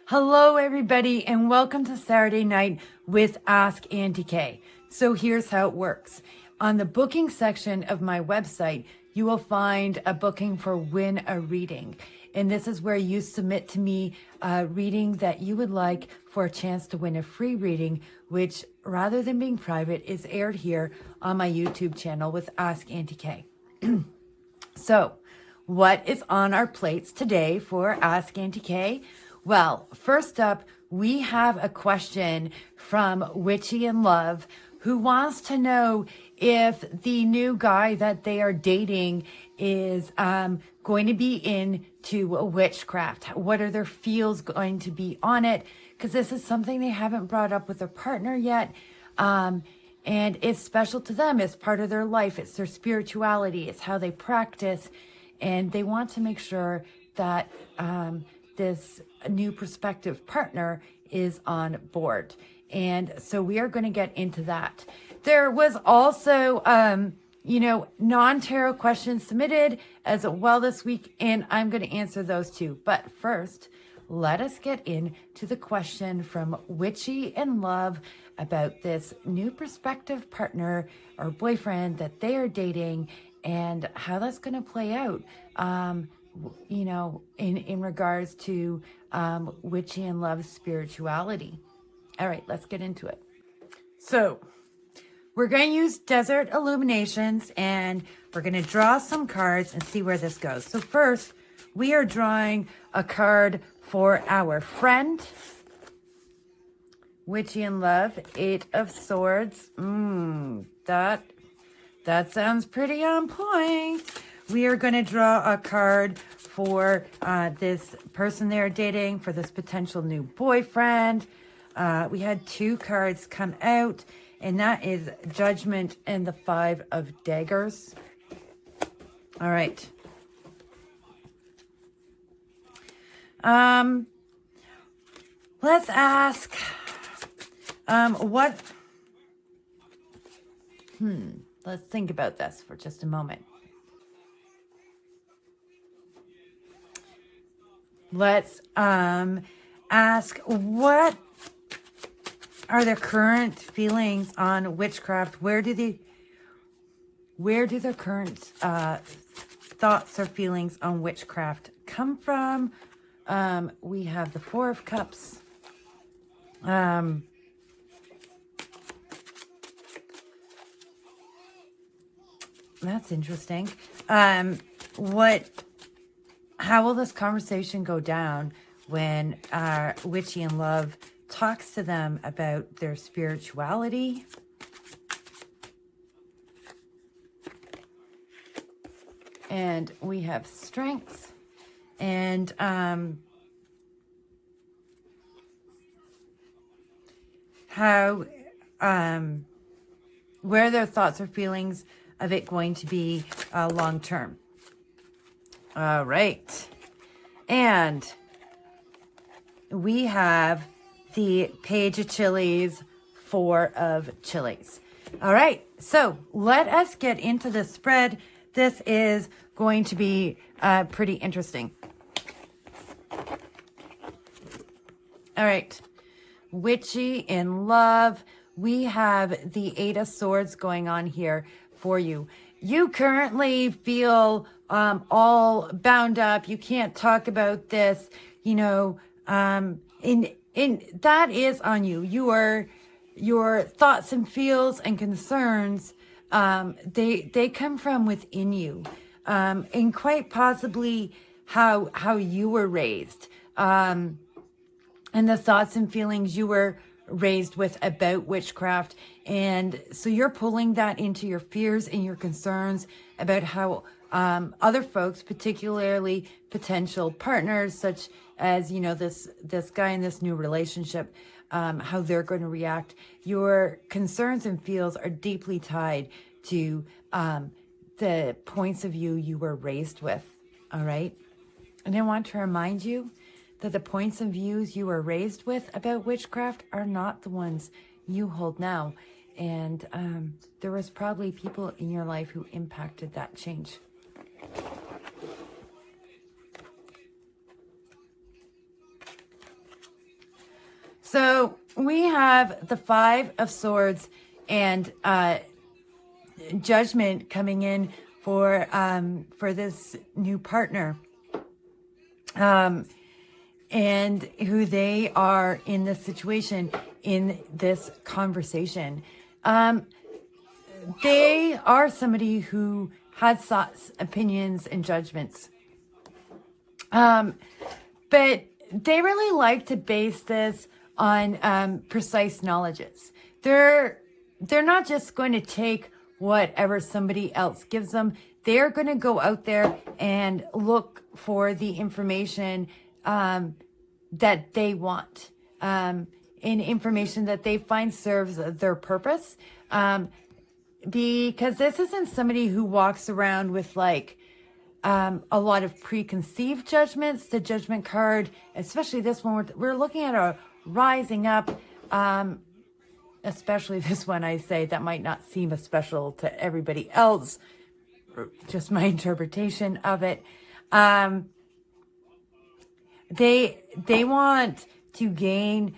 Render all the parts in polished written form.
Hello, everybody, and welcome to Saturday Night with Ask Aunty K. So here's how it works. On the booking section of my website, you will find a booking for Win a Reading. And this is where you submit to me a reading that you would like for a chance to win a free reading, which, rather than being private, is aired here on my YouTube channel with Ask Aunty K. So, what is on our plates today for Ask Aunty K? Well, first up, we have a question from Witchy in Love, who wants to know if the new guy that they are dating is going to be into witchcraft. What are their feels going to be on it? Because this is something they haven't brought up with their partner yet. And it's special to them. It's part of their life. It's their spirituality. It's how they practice. And they want to make sure that this new prospective partner is on board. And so we are going to get into that. There was also, non-tarot questions submitted as well this week, and I'm going to answer those too. But first, let us get into the question from Witchy in Love about this new prospective partner or boyfriend that they are dating and how that's going to play out. In regards to Witchy in Love's spirituality. All right, let's get into it. So we're going to use Desert Illuminations, and we're going to draw some cards and see where this goes. So first, we are drawing a card for our friend, Witchy in Love, 8 of Swords. That sounds pretty on point. We are going to draw a card for this person they're dating, for this potential new boyfriend. We had 2 cards come out, and that is Judgment and the 5 of Daggers. All right. Let's ask what... Let's think about this for just a moment. Let's ask, what are their current feelings on witchcraft? Where do their current thoughts or feelings on witchcraft come from? We have the 4 of Cups. That's interesting. How will this conversation go down when Witchy in Love talks to them about their spirituality? And we have Strength. And where their thoughts or feelings of it going to be long term. All right. And we have the Page of Chilies, 4 of Chilies. All right. So let us get into the spread. This is going to be pretty interesting. All right. Witchy in Love. We have the 8 of Swords going on here for you. You currently feel all bound up. You can't talk about this, that is on you. Your thoughts and feels and concerns, they come from within you, and quite possibly how you were raised, and the thoughts and feelings you were raised with about witchcraft. And so you're pulling that into your fears and your concerns about how other folks, particularly potential partners, such as, this guy in this new relationship, how they're going to react. Your concerns and feels are deeply tied to the points of view you were raised with. All right. And I want to remind you that the points and views you were raised with about witchcraft are not the ones you hold now. And there was probably people in your life who impacted that change. So we have the Five of Swords and Judgment coming in for this new partner, and who they are in this situation, in this conversation. They are somebody who has thoughts, opinions, and judgments. But they really like to base this on precise knowledges. They're not just going to take whatever somebody else gives them. They're going to go out there and look for the information that they want, and information that they find serves their purpose. Because this isn't somebody who walks around with like a lot of preconceived judgments. The Judgment card, especially this one, we're looking at a rising up, especially this one, I say, that might not seem as special to everybody else, just my interpretation of it. They want to gain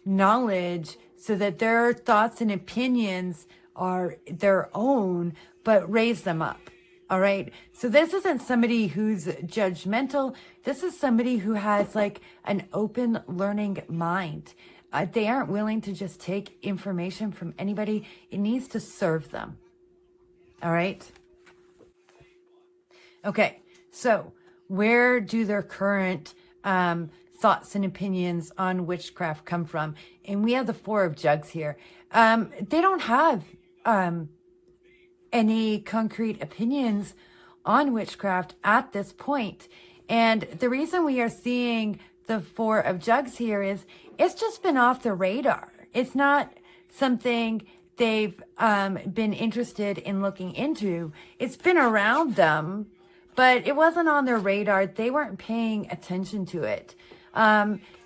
knowledge so that their thoughts and opinions are their own, but raise them up. All right. So this isn't somebody who's judgmental. This is somebody who has like an open learning mind. They aren't willing to just take information from anybody. It needs to serve them. All right. Okay. So where do their current thoughts and opinions on witchcraft come from? And we have the Four of Jugs here. They don't have any concrete opinions on witchcraft at this point. And the reason we are seeing the Four of Jugs here is it's just been off the radar. It's not something they've been interested in looking into. It's been around them, but it wasn't on their radar. They weren't paying attention to it.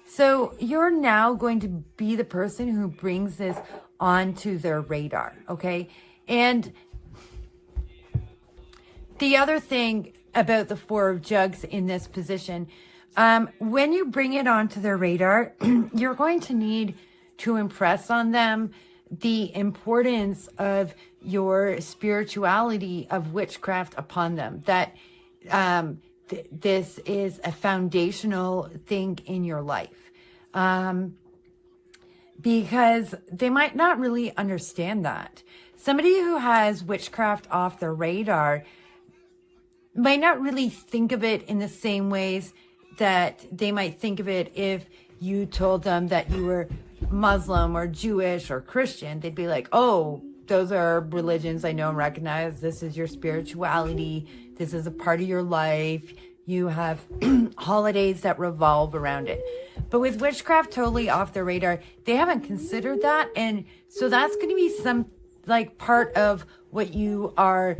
So you're now going to be the person who brings this onto their radar, okay? And the other thing about the Four of Jugs in this position, when you bring it onto their radar, you're going to need to impress on them the importance of your spirituality of witchcraft upon them. That this is a foundational thing in your life. Because they might not really understand that. Somebody who has witchcraft off their radar might not really think of it in the same ways that they might think of it if you told them that you were Muslim or Jewish or Christian. They'd be like, oh, those are religions I know and recognize. This is your spirituality. This is a part of your life. You have holidays that revolve around it. But with witchcraft totally off their radar, they haven't considered that. And so that's going to be some like part of what you are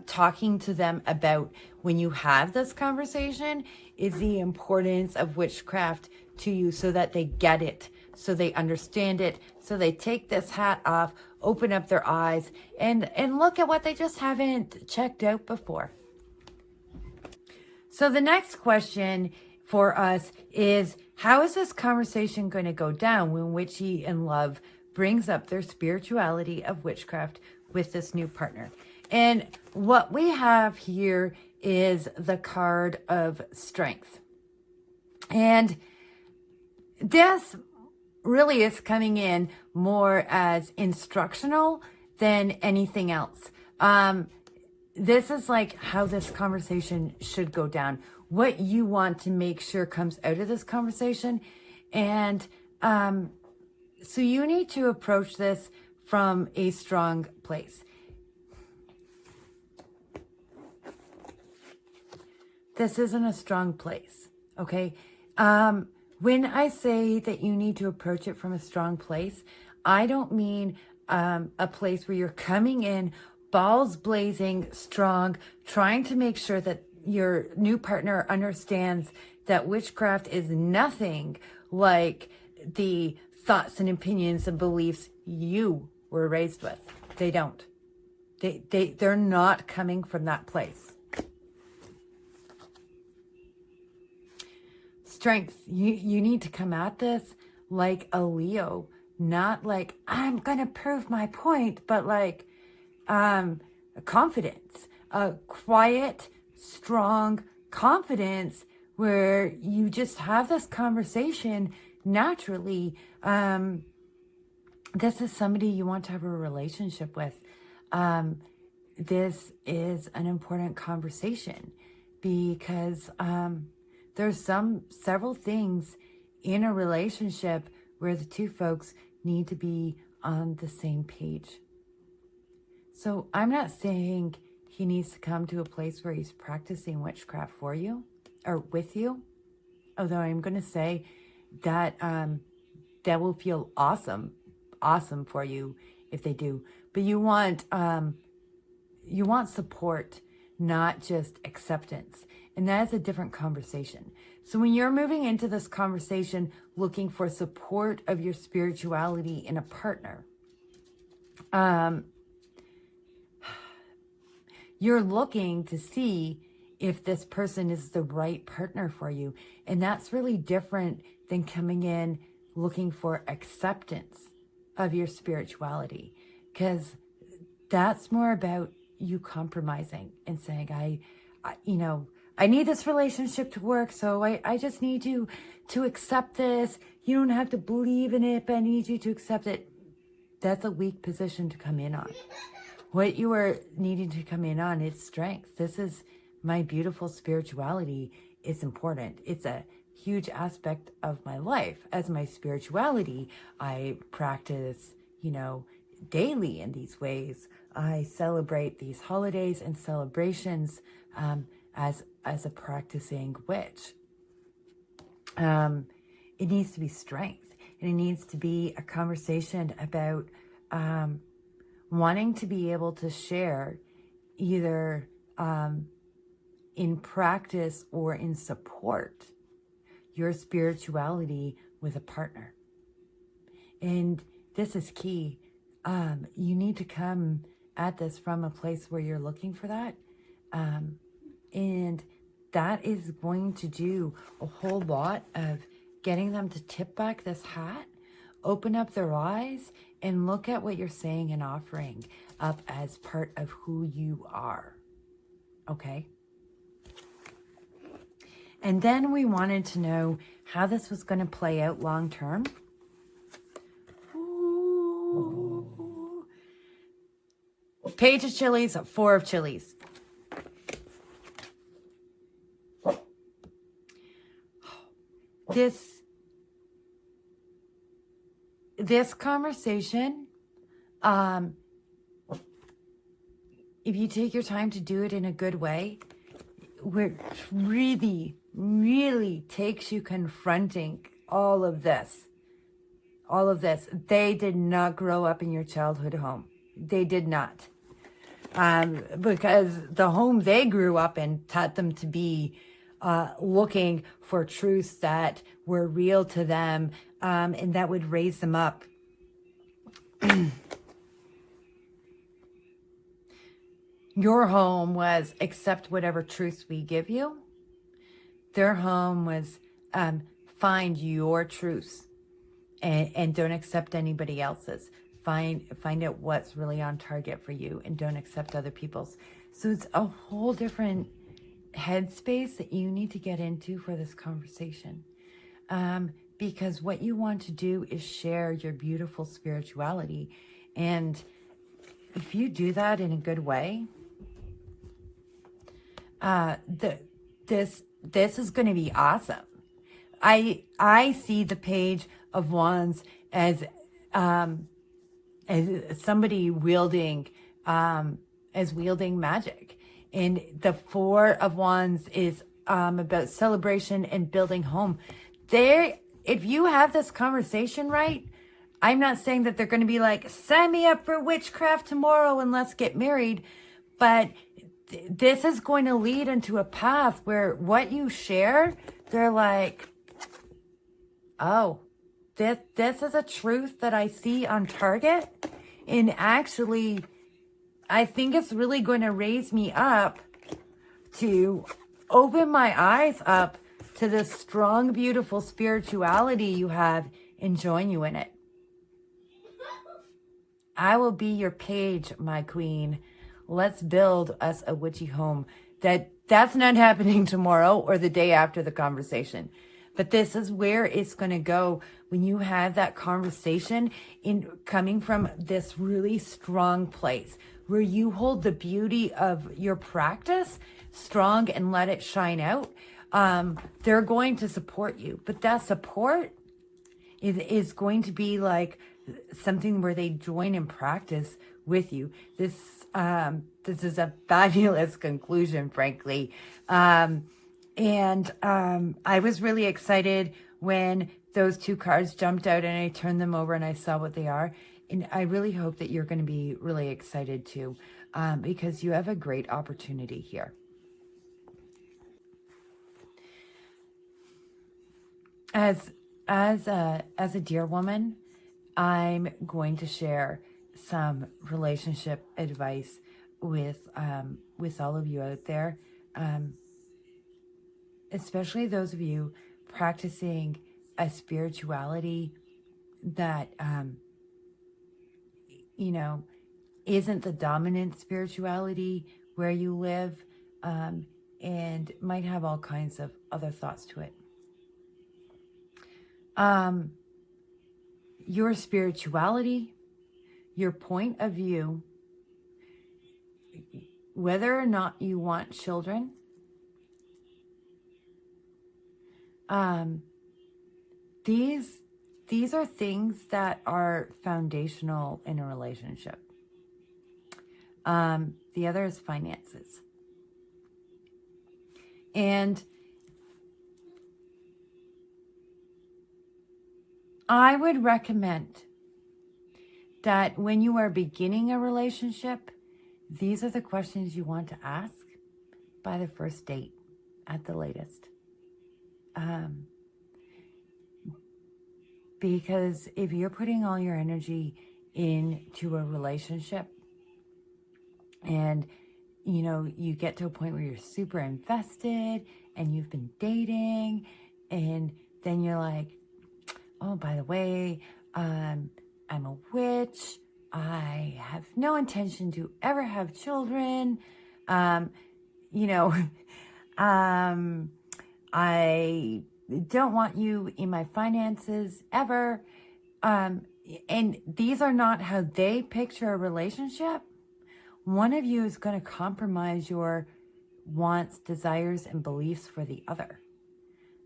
talking to them about when you have this conversation, is the importance of witchcraft to you, so that they get it, so they understand it, so they take this hat off, open up their eyes, and look at what they just haven't checked out before. So the next question for us is, how is this conversation going to go down when Witchy in Love brings up their spirituality of witchcraft with this new partner? And what we have here is the card of Strength. And this really is coming in more as instructional than anything else. This is like how this conversation should go down, what you want to make sure comes out of this conversation. And so you need to approach this from a strong place. This isn't a strong place, okay? When I say that you need to approach it from a strong place, I don't mean a place where you're coming in balls blazing, strong, trying to make sure that your new partner understands that witchcraft is nothing like the thoughts and opinions and beliefs you were raised with. They don't. They're not coming from that place. Strength. You need to come at this like a Leo, not like, I'm going to prove my point, but like confidence, a quiet, strong confidence where you just have this conversation naturally. This is somebody you want to have a relationship with. This is an important conversation because there's several things in a relationship where the two folks need to be on the same page. So I'm not saying he needs to come to a place where he's practicing witchcraft for you or with you, although I'm going to say that that will feel awesome for you if they do. But you want support, not just acceptance. And that is a different conversation. So when you're moving into this conversation looking for support of your spirituality in a partner, you're looking to see if this person is the right partner for you. And that's really different than coming in looking for acceptance of your spirituality. Because that's more about you compromising and saying, I need this relationship to work, so I just need you to accept this. You don't have to believe in it, but I need you to accept it. That's a weak position to come in on. What you are needing to come in on is strength. This is my beautiful spirituality. It's important. It's a huge aspect of my life. As my spirituality, I practice, daily in these ways. I celebrate these holidays and celebrations as a practicing witch. It needs to be strength, and it needs to be a conversation about wanting to be able to share either in practice or in support your spirituality with a partner. And this is key. You need to come at this from a place where you're looking for that. And that is going to do a whole lot of getting them to tip back this hat, open up their eyes, and look at what you're saying and offering up as part of who you are. Okay? And then we wanted to know how this was going to play out long term. Ooh. Page of chilies, 4 of chilies. This conversation, if you take your time to do it in a good way, where really, really takes you confronting all of this. They did not grow up in your childhood home. They did not. Because the home they grew up in taught them to be looking for truths that were real to them, and that would raise them up. Your home was accept whatever truths we give you. Their home was find your truths and don't accept anybody else's. Find out what's really on target for you and don't accept other people's. So it's a whole different headspace that you need to get into for this conversation. Because what you want to do is share your beautiful spirituality. And if you do that in a good way, this is going to be awesome. I see the Page of Wands as somebody wielding magic, and the 4 of Wands is about celebration and building home. If you have this conversation right, I'm not saying that they're going to be like, sign me up for witchcraft tomorrow and let's get married, but this is going to lead into a path where what you share, they're like, oh, this is a truth that I see on target. And actually, I think it's really going to raise me up to open my eyes up to this strong, beautiful spirituality you have and join you in it. I will be your page, my queen. Let's build us a witchy home. That's not happening tomorrow or the day after the conversation. But this is where it's going to go when you have that conversation in coming from this really strong place where you hold the beauty of your practice strong and let it shine out. They're going to support you, but that support is going to be like something where they join in practice with you. This is a fabulous conclusion, frankly. I was really excited when those two cards jumped out and I turned them over and I saw what they are. And I really hope that you're going to be really excited too, because you have a great opportunity here. As a dear woman, I'm going to share some relationship advice with all of you out there, especially those of you practicing a spirituality that isn't the dominant spirituality where you live, and might have all kinds of other thoughts to it. Your spirituality, your point of view, whether or not you want children, these are things that are foundational in a relationship. The other is finances. And I would recommend that when you are beginning a relationship, these are the questions you want to ask by the first date at the latest. Because if you're putting all your energy into a relationship and, you get to a point where you're super invested and you've been dating and then you're like, oh, by the way, I'm a witch. I have no intention to ever have children. I don't want you in my finances ever. And these are not how they picture a relationship. One of you is going to compromise your wants, desires, and beliefs for the other.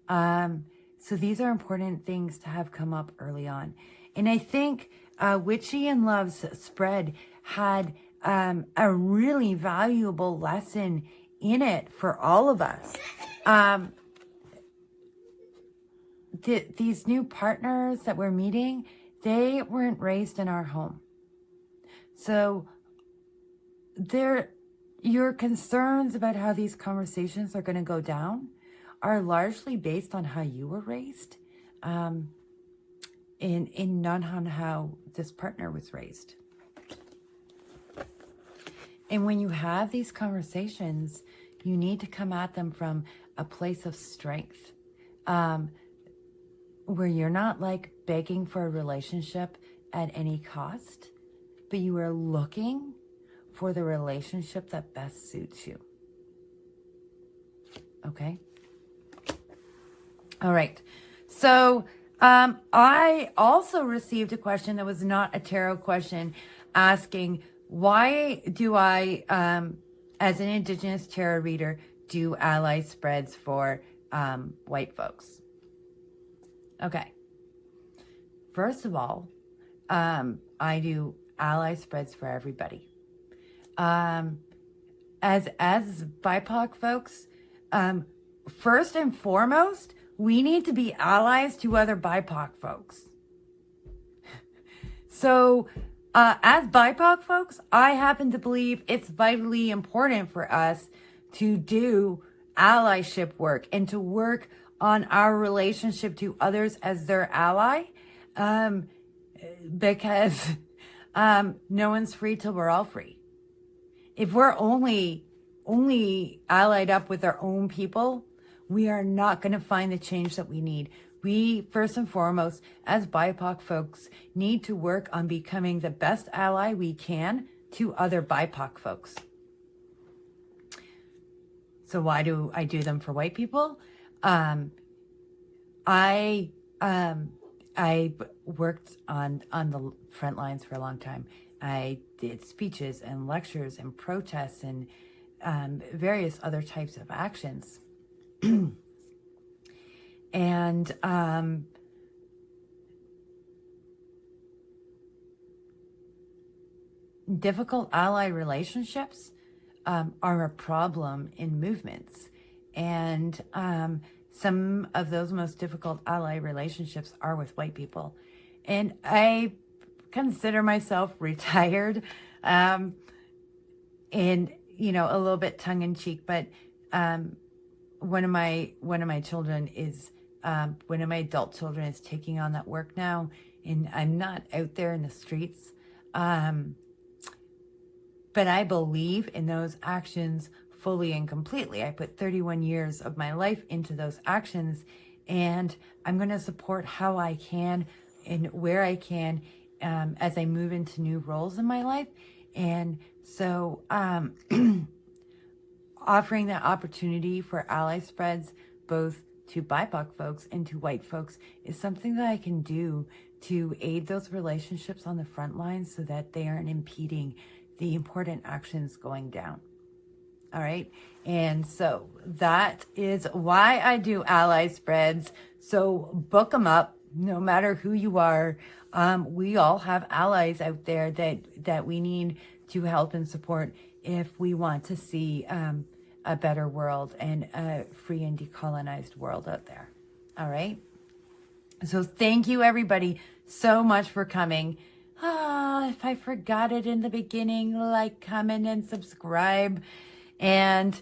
So these are important things to have come up early on. And I think Witchy in Love's spread had a really valuable lesson in it for all of us. These new partners that we're meeting, they weren't raised in our home. So your concerns about how these conversations are going to go down are largely based on how you were raised, and not on how this partner was raised. And when you have these conversations, you need to come at them from a place of strength, where you're not like begging for a relationship at any cost, but you are looking for the relationship that best suits you. Okay? All right. So I also received a question that was not a tarot question asking, why do I, as an Indigenous tarot reader, do ally spreads for white folks? Okay. First of all, I do ally spreads for everybody. As BIPOC folks, first and foremost, we need to be allies to other BIPOC folks. So, as BIPOC folks, I happen to believe it's vitally important for us to do allyship work and to work on our relationship to others as their ally, Because no one's free till we're all free. If we're only allied up with our own people, we are not going to find the change that we need. We, first and foremost, as BIPOC folks, need to work on becoming the best ally we can to other BIPOC folks. So why do I do them for white people? I worked on the front lines for a long time. I did speeches and lectures and protests and various other types of actions. And difficult ally relationships are a problem in movements. And some of those most difficult ally relationships are with white people. And I consider myself retired, and, you know, a little bit tongue in cheek, but one of my children is, one of my adult children is taking on that work now, and I'm not out there in the streets. But I believe in those actions fully and completely. I put 31 years of my life into those actions, and I'm going to support how I can and where I can as I move into new roles in my life. And so offering that opportunity for ally spreads, both to BIPOC folks and to white folks, is something that I can do to aid those relationships on the front lines so that they aren't impeding the important actions going down. All right. And so that is why I do ally spreads. So book them up, no matter who you are. We all have allies out there that we need to help and support if we want to see a better world and a free and decolonized world out there. All right. So thank you, everybody, so much for coming. If I forgot it in the beginning, like, comment, and subscribe. And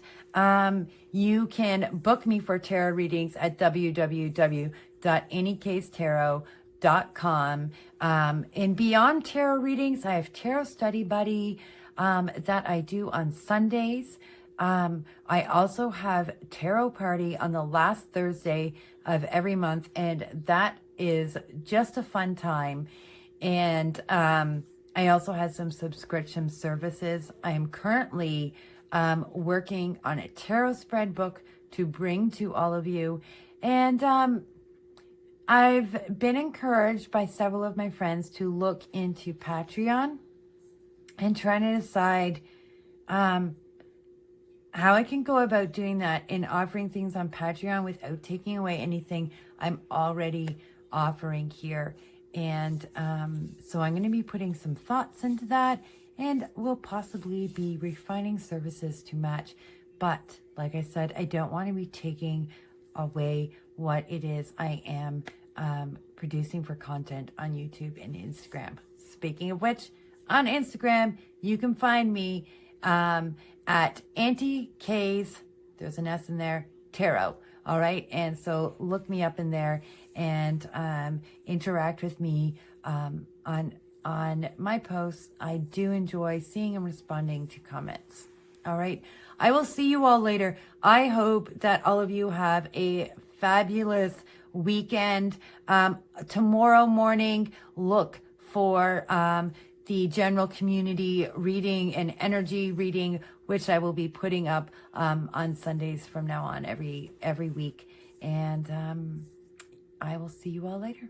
you can book me for tarot readings at www.anyktarot.com. And beyond tarot readings, I have Tarot Study Buddy that I do on Sundays. I also have Tarot Party on the last Thursday of every month, and that is just a fun time. And I also have some subscription services. I am currently working on a tarot spread book to bring to all of you. And I've been encouraged by several of my friends to look into Patreon and trying to decide how I can go about doing that and offering things on Patreon without taking away anything I'm already offering here. And so I'm going to be putting some thoughts into that, and we'll possibly be refining services to match. But like I said, I don't want to be taking away what it is I am producing for content on YouTube and Instagram. Speaking of which, on Instagram, you can find me at Aunty K's, there's an S in there, Tarot. All right. And so look me up in there and interact with me on my posts. I do enjoy seeing and responding to comments. All right. I will see you all later. I hope that all of you have a fabulous weekend. Tomorrow morning, look for the general community reading and energy reading, which I will be putting up on Sundays from now on every week. And I will see you all later.